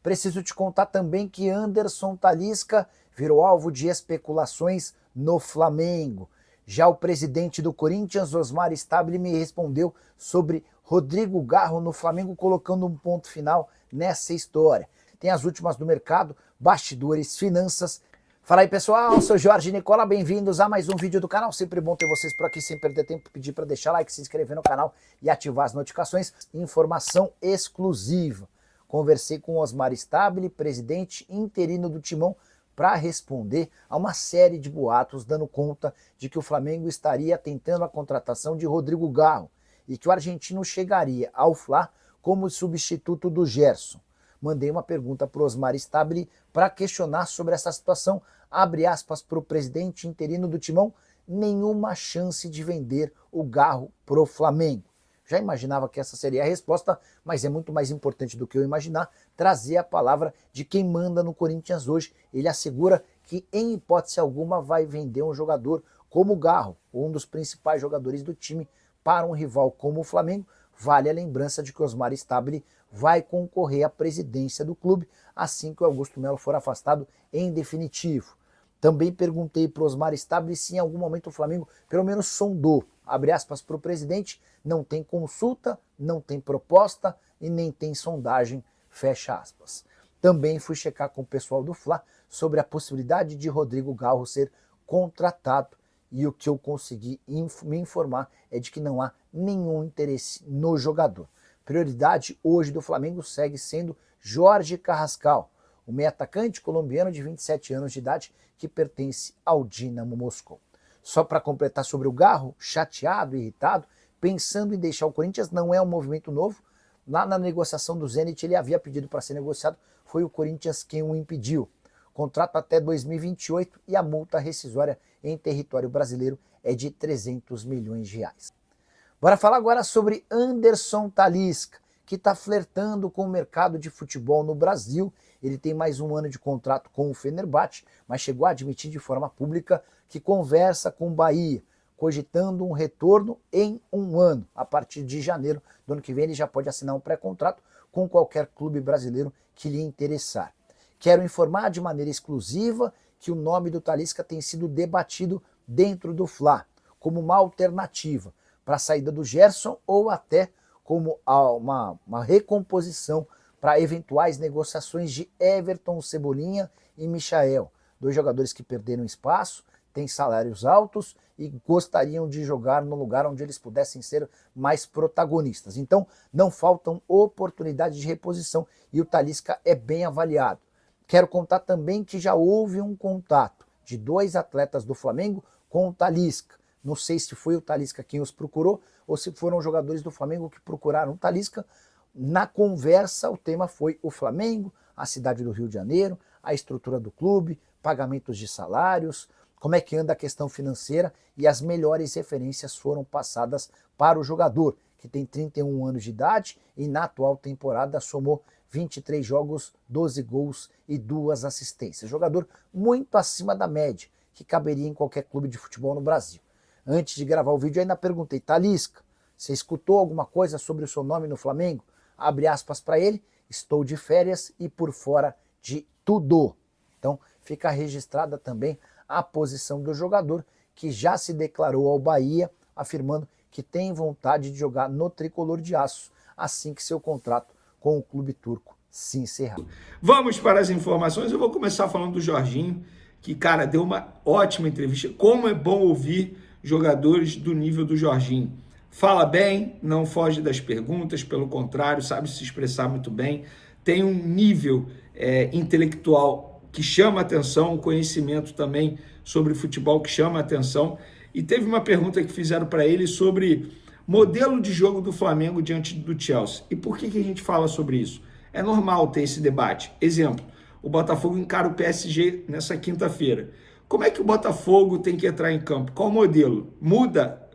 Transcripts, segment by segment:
Preciso te contar também que Anderson Talisca virou alvo de especulações no Flamengo. Já o presidente do Corinthians, Osmar Stabile, me respondeu sobre Rodrigo Garro no Flamengo, colocando um ponto final nessa história. Tem as últimas do mercado, bastidores, finanças. Fala aí, pessoal, sou Jorge Nicola, bem-vindos a mais um vídeo do canal. Sempre bom ter vocês por aqui, sem perder tempo, pedir para deixar like, se inscrever no canal e ativar as notificações. Informação exclusiva. Conversei com Osmar Stabile, presidente interino do Timão, para responder a uma série de boatos dando conta de que o Flamengo estaria tentando a contratação de Rodrigo Garro e que o argentino chegaria ao Fla como substituto do Gerson. Mandei uma pergunta para o Osmar Stabile para questionar sobre essa situação. Abre aspas para o presidente interino do Timão: nenhuma chance de vender o Garro pro Flamengo. Já imaginava que essa seria a resposta, mas é muito mais importante do que eu imaginar trazer a palavra de quem manda no Corinthians hoje. Ele assegura que, em hipótese alguma, vai vender um jogador como o Garro, um dos principais jogadores do time, para um rival como o Flamengo. Vale a lembrança de que Osmar Stabile vai concorrer à presidência do clube assim que o Augusto Melo for afastado em definitivo. Também perguntei para o Osmar Stabile se em algum momento o Flamengo pelo menos sondou, abre aspas para o presidente: não tem consulta, não tem proposta e nem tem sondagem, fecha aspas. Também fui checar com o pessoal do Fla sobre a possibilidade de Rodrigo Garro ser contratado e o que eu consegui me informar é de que não há nenhum interesse no jogador. Prioridade hoje do Flamengo segue sendo Jorge Carrascal, o meio-atacante colombiano de 27 anos de idade que pertence ao Dinamo Moscou. Só para completar sobre o Garro, chateado e irritado, pensando em deixar o Corinthians, não é um movimento novo. Lá na negociação do Zenit ele havia pedido para ser negociado, foi o Corinthians quem o impediu. Contrato até 2028 e a multa rescisória em território brasileiro é de 300 milhões de reais. Bora falar agora sobre Anderson Talisca, que está flertando com o mercado de futebol no Brasil. Ele tem mais um ano de contrato com o Fenerbahçe, mas chegou a admitir de forma pública que conversa com o Bahia, cogitando um retorno em um ano. A partir de janeiro do ano que vem ele já pode assinar um pré-contrato com qualquer clube brasileiro que lhe interessar. Quero informar de maneira exclusiva que o nome do Talisca tem sido debatido dentro do Fla como uma alternativa para a saída do Gerson ou até como uma recomposição para eventuais negociações de Everton, Cebolinha e Michael, dois jogadores que perderam espaço, têm salários altos e gostariam de jogar no lugar onde eles pudessem ser mais protagonistas. Então não faltam oportunidades de reposição e o Talisca é bem avaliado. Quero contar também que já houve um contato de dois atletas do Flamengo com o Talisca. Não sei se foi o Talisca quem os procurou ou se foram jogadores do Flamengo que procuraram o Talisca. Na conversa, o tema foi o Flamengo, a cidade do Rio de Janeiro, a estrutura do clube, pagamentos de salários, como é que anda a questão financeira, e as melhores referências foram passadas para o jogador, que tem 31 anos de idade e na atual temporada somou 23 jogos, 12 gols e 2 assistências. Jogador muito acima da média, que caberia em qualquer clube de futebol no Brasil. Antes de gravar o vídeo, ainda perguntei: Talisca, você escutou alguma coisa sobre o seu nome no Flamengo? Abre aspas para ele: estou de férias e por fora de tudo. Então fica registrada também a posição do jogador, que já se declarou ao Bahia, afirmando que tem vontade de jogar no tricolor de aço, assim que seu contrato com o clube turco se encerrar. Vamos para as informações. Eu vou começar falando do Jorginho, que, cara, deu uma ótima entrevista. Como é bom ouvir jogadores do nível do Jorginho. Fala bem, não foge das perguntas, pelo contrário, sabe se expressar muito bem, tem um nível intelectual que chama atenção, um conhecimento também sobre futebol que chama atenção. E teve uma pergunta que fizeram para ele sobre modelo de jogo do Flamengo diante do Chelsea. E por que a gente fala sobre isso? É normal ter esse debate. Exemplo, o Botafogo encara o PSG nessa quinta-feira. Como é que o Botafogo tem que entrar em campo? Qual modelo? Muda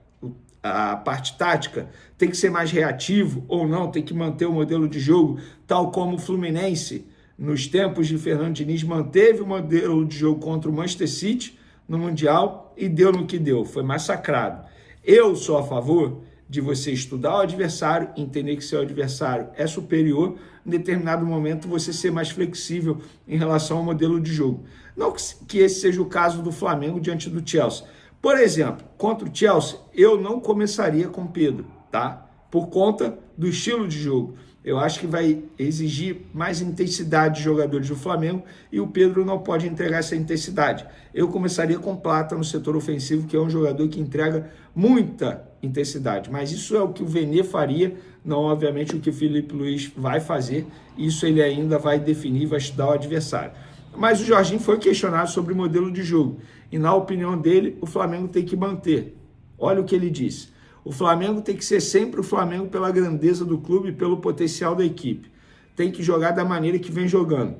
a parte tática? Tem que ser mais reativo ou não? Tem que manter o modelo de jogo tal como o Fluminense, nos tempos de Fernando Diniz, manteve o modelo de jogo contra o Manchester City no Mundial e deu no que deu, foi massacrado. Eu sou a favor de você estudar o adversário, entender que seu adversário é superior, em determinado momento você ser mais flexível em relação ao modelo de jogo. Não que esse seja o caso do Flamengo diante do Chelsea. Por exemplo, contra o Chelsea, eu não começaria com Pedro, tá? Por conta do estilo de jogo. Eu acho que vai exigir mais intensidade de jogadores do Flamengo e o Pedro não pode entregar essa intensidade. Eu começaria com Plata no setor ofensivo, que é um jogador que entrega muita intensidade. Mas isso é o que o Vene faria, não obviamente o que o Felipe Luiz vai fazer. Isso ele ainda vai definir, vai estudar o adversário. Mas o Jorginho foi questionado sobre o modelo de jogo. E na opinião dele, o Flamengo tem que manter. Olha o que ele disse. O Flamengo tem que ser sempre o Flamengo pela grandeza do clube e pelo potencial da equipe. Tem que jogar da maneira que vem jogando.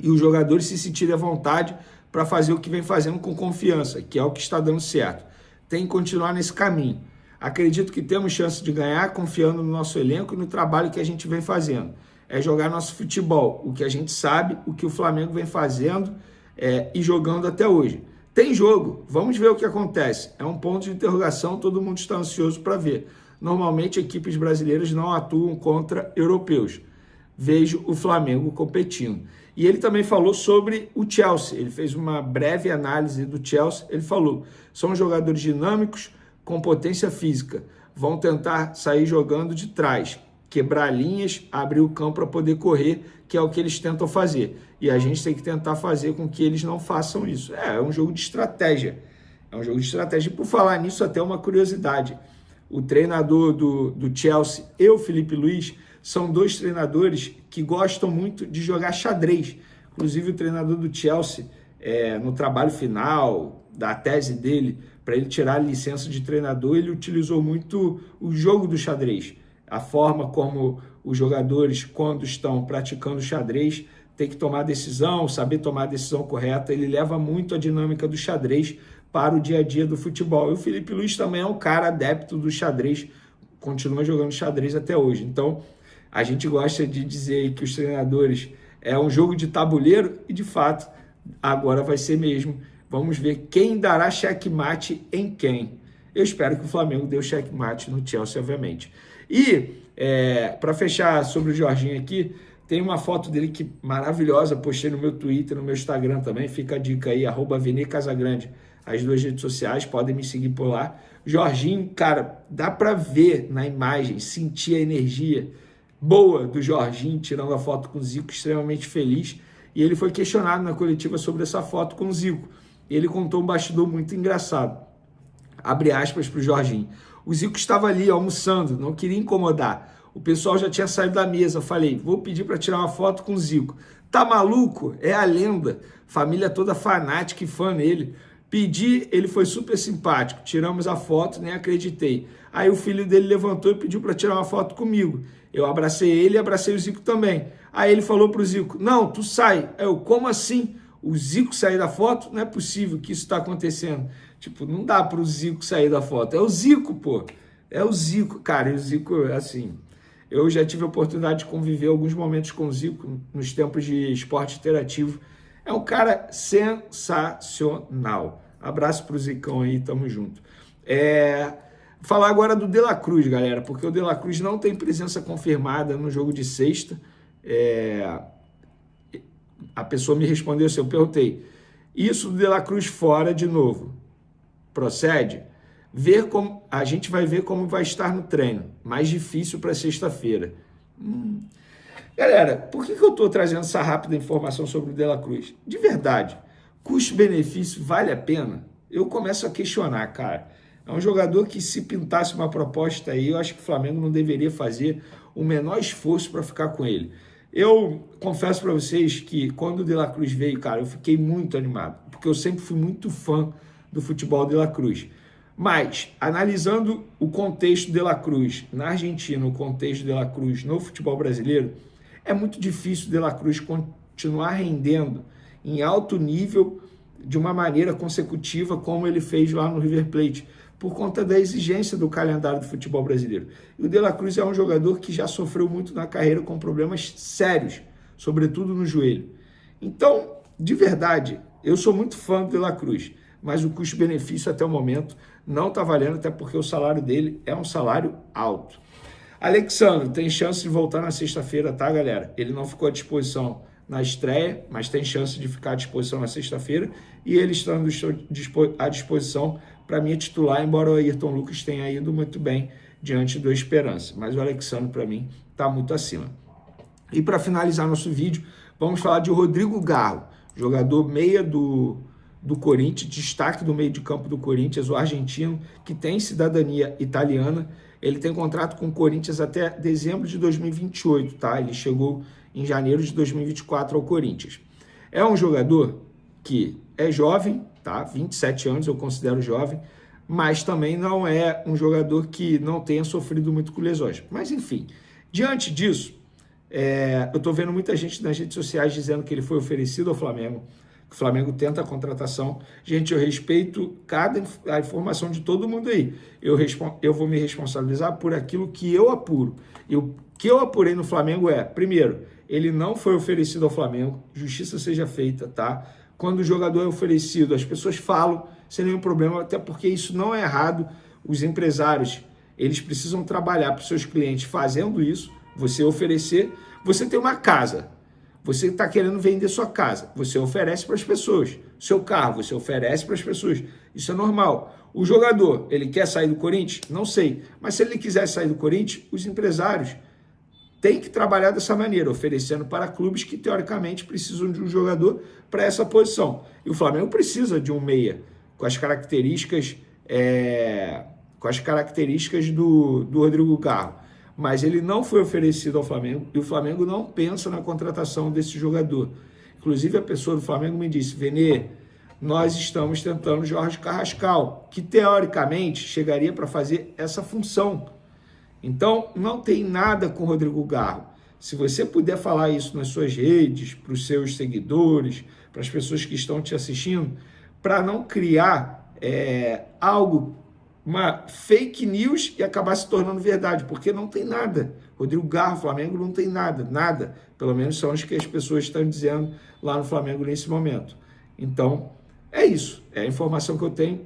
E os jogadores se sentirem à vontade para fazer o que vem fazendo com confiança, que é o que está dando certo. Tem que continuar nesse caminho. Acredito que temos chance de ganhar confiando no nosso elenco e no trabalho que a gente vem fazendo. É jogar nosso futebol, o que a gente sabe, o que o Flamengo vem fazendo e jogando até hoje. Tem jogo, vamos ver o que acontece. É um ponto de interrogação, todo mundo está ansioso para ver. Normalmente, equipes brasileiras não atuam contra europeus. Vejo o Flamengo competindo. E ele também falou sobre o Chelsea. Ele fez uma breve análise do Chelsea. Ele falou, são jogadores dinâmicos, com potência física. Vão tentar sair jogando de trás, quebrar linhas, abrir o campo para poder correr, que é o que eles tentam fazer. E a gente tem que tentar fazer com que eles não façam isso. É um jogo de estratégia. É um jogo de estratégia. E por falar nisso, até uma curiosidade. O treinador do Chelsea e o Felipe Luiz são dois treinadores que gostam muito de jogar xadrez. Inclusive, o treinador do Chelsea, no trabalho final da tese dele, para ele tirar a licença de treinador, ele utilizou muito o jogo do xadrez. A forma como os jogadores, quando estão praticando xadrez, tem que tomar decisão, saber tomar a decisão correta. Ele leva muito a dinâmica do xadrez para o dia a dia do futebol. E o Felipe Luiz também é um cara adepto do xadrez, continua jogando xadrez até hoje. Então, a gente gosta de dizer que os treinadores é um jogo de tabuleiro e, de fato, agora vai ser mesmo. Vamos ver quem dará checkmate em quem. Eu espero que o Flamengo dê o checkmate no Chelsea, obviamente. E, para fechar sobre o Jorginho aqui, tem uma foto dele que maravilhosa, postei no meu Twitter, no meu Instagram também, fica a dica aí, @VeneCasagrande, as duas redes sociais, podem me seguir por lá. Jorginho, cara, dá para ver na imagem, sentir a energia boa do Jorginho, tirando a foto com o Zico, extremamente feliz, e ele foi questionado na coletiva sobre essa foto com o Zico. Ele contou um bastidor muito engraçado, abre aspas para o Jorginho. O Zico estava ali almoçando, não queria incomodar. O pessoal já tinha saído da mesa. Falei, vou pedir para tirar uma foto com o Zico. Tá maluco? É a lenda. Família toda fanática e fã nele. Pedi, ele foi super simpático. Tiramos a foto, nem acreditei. Aí o filho dele levantou e pediu para tirar uma foto comigo. Eu abracei ele e abracei o Zico também. Aí ele falou pro Zico, não, tu sai. Eu, como assim? O Zico sair da foto? Não é possível que isso está acontecendo. Tipo, não dá pro Zico sair da foto. É o Zico, pô. É o Zico. Cara, e o Zico, assim... Eu já tive a oportunidade de conviver alguns momentos com o Zico nos tempos de esporte interativo. É um cara sensacional. Abraço pro Zicão aí, tamo junto. Falar agora do De La Cruz, galera, porque o De La Cruz não tem presença confirmada no jogo de sexta. A pessoa me respondeu assim, eu perguntei, isso do De La Cruz fora de novo, procede? A gente vai ver como vai estar no treino. Mais difícil para sexta-feira. Galera, por que eu estou trazendo essa rápida informação sobre o De La Cruz? De verdade, custo-benefício vale a pena? Eu começo a questionar, cara. É um jogador que, se pintasse uma proposta aí, eu acho que o Flamengo não deveria fazer o menor esforço para ficar com ele. Eu confesso para vocês que quando o De La Cruz veio, cara, eu fiquei muito animado, porque eu sempre fui muito fã do futebol De La Cruz. Mas, analisando o contexto de La Cruz na Argentina, o contexto de La Cruz no futebol brasileiro, é muito difícil de La Cruz continuar rendendo em alto nível de uma maneira consecutiva como ele fez lá no River Plate, por conta da exigência do calendário do futebol brasileiro. E o De La Cruz é um jogador que já sofreu muito na carreira com problemas sérios, sobretudo no joelho. Então, de verdade, eu sou muito fã do De La Cruz, mas o custo-benefício até o momento não está valendo, até porque o salário dele é um salário alto. Alexandre tem chance de voltar na sexta-feira, tá, galera? Ele não ficou à disposição na estreia, mas tem chance de ficar à disposição na sexta-feira, e ele estando à disposição para mim é titular, embora o Ayrton Lucas tenha ido muito bem diante do Esperança, mas o Alexandre para mim está muito acima. E para finalizar nosso vídeo, vamos falar de Rodrigo Garro, jogador meia do Corinthians, destaque do meio de campo do Corinthians, o argentino, que tem cidadania italiana. Ele tem contrato com o Corinthians até dezembro de 2028, tá? Ele chegou em janeiro de 2024 ao Corinthians. É um jogador que é jovem, tá? 27 anos, eu considero jovem, mas também não é um jogador que não tenha sofrido muito com lesões. Mas, enfim, diante disso, eu estou vendo muita gente nas redes sociais dizendo que ele foi oferecido ao Flamengo, que o Flamengo tenta a contratação. Gente, eu respeito a informação de todo mundo aí. Eu vou me responsabilizar por aquilo que eu apuro. E o que eu apurei no Flamengo é, primeiro, ele não foi oferecido ao Flamengo, justiça seja feita, tá? Quando o jogador é oferecido, as pessoas falam sem nenhum problema, até porque isso não é errado. Os empresários, eles precisam trabalhar para os seus clientes fazendo isso. Você oferecer, você tem uma casa, você está querendo vender sua casa, você oferece para as pessoas. Seu carro, você oferece para as pessoas. Isso é normal. O jogador, ele quer sair do Corinthians? Não sei. Mas se ele quiser sair do Corinthians, os empresários têm que trabalhar dessa maneira, oferecendo para clubes que, teoricamente, precisam de um jogador para essa posição. E o Flamengo precisa de um meia, com as características, do Rodrigo Garro. Mas ele não foi oferecido ao Flamengo e o Flamengo não pensa na contratação desse jogador. Inclusive, a pessoa do Flamengo me disse: Vene, nós estamos tentando Jorge Carrascal, que teoricamente chegaria para fazer essa função. Então, não tem nada com o Rodrigo Garro. Se você puder falar isso nas suas redes, para os seus seguidores, para as pessoas que estão te assistindo, para não criar algo, uma fake news, e acabar se tornando verdade, porque não tem nada. Rodrigo Garro, Flamengo, não tem nada. Pelo menos são os que as pessoas estão dizendo lá no Flamengo nesse momento. Então, é isso. É a informação que eu tenho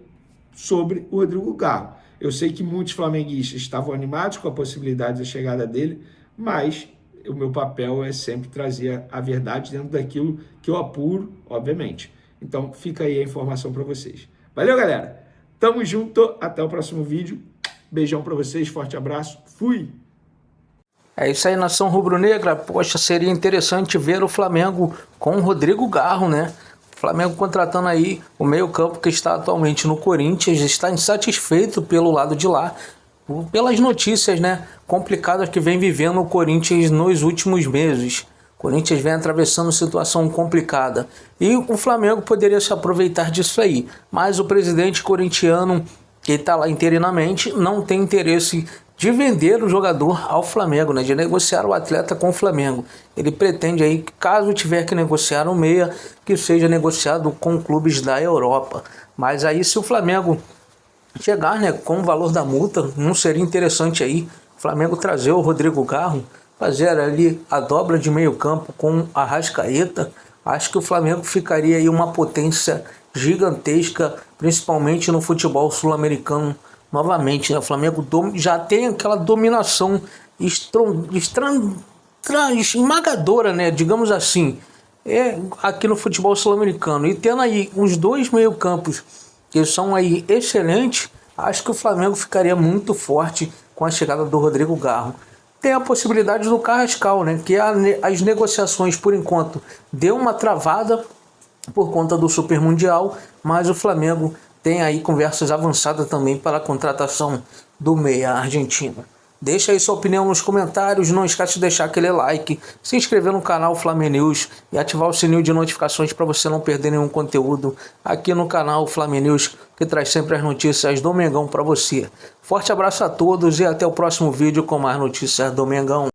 sobre o Rodrigo Garro. Eu sei que muitos flamenguistas estavam animados com a possibilidade da chegada dele, mas o meu papel é sempre trazer a verdade dentro daquilo que eu apuro, obviamente. Então, fica aí a informação para vocês. Valeu, galera! Tamo junto, até o próximo vídeo. Beijão pra vocês, forte abraço, fui! É isso aí, nação rubro-negra. Poxa, seria interessante ver o Flamengo com o Rodrigo Garro, né? O Flamengo contratando aí o meio-campo que está atualmente no Corinthians, está insatisfeito pelo lado de lá, pelas notícias, né, complicadas que vem vivendo o Corinthians nos últimos meses. O Corinthians vem atravessando situação complicada e o Flamengo poderia se aproveitar disso aí, mas o presidente corintiano, que está lá interinamente, não tem interesse de vender o jogador ao Flamengo, né, de negociar o atleta com o Flamengo. Ele pretende aí, caso tiver que negociar um meia, que seja negociado com clubes da Europa. Mas aí, se o Flamengo chegar, né, com o valor da multa, não seria interessante aí o Flamengo trazer o Rodrigo Garro, fazer ali a dobra de meio campo com a Arrascaeta? Acho que o Flamengo ficaria aí uma potência gigantesca, principalmente no futebol sul-americano novamente, né? O Flamengo já tem aquela dominação esmagadora, né? Digamos assim, aqui no futebol sul-americano. E tendo aí os dois meio campos que são aí excelentes, acho que o Flamengo ficaria muito forte com a chegada do Rodrigo Garro. Tem a possibilidade do Carrascal, né? Que as negociações, por enquanto, deu uma travada por conta do Super Mundial, mas o Flamengo tem aí conversas avançadas também para a contratação do meia argentino. Deixa aí sua opinião nos comentários, não esquece de deixar aquele like, se inscrever no canal Flamengo News e ativar o sininho de notificações para você não perder nenhum conteúdo aqui no canal Flamengo News, que traz sempre as notícias do Mengão para você. Forte abraço a todos e até o próximo vídeo com mais notícias do Mengão.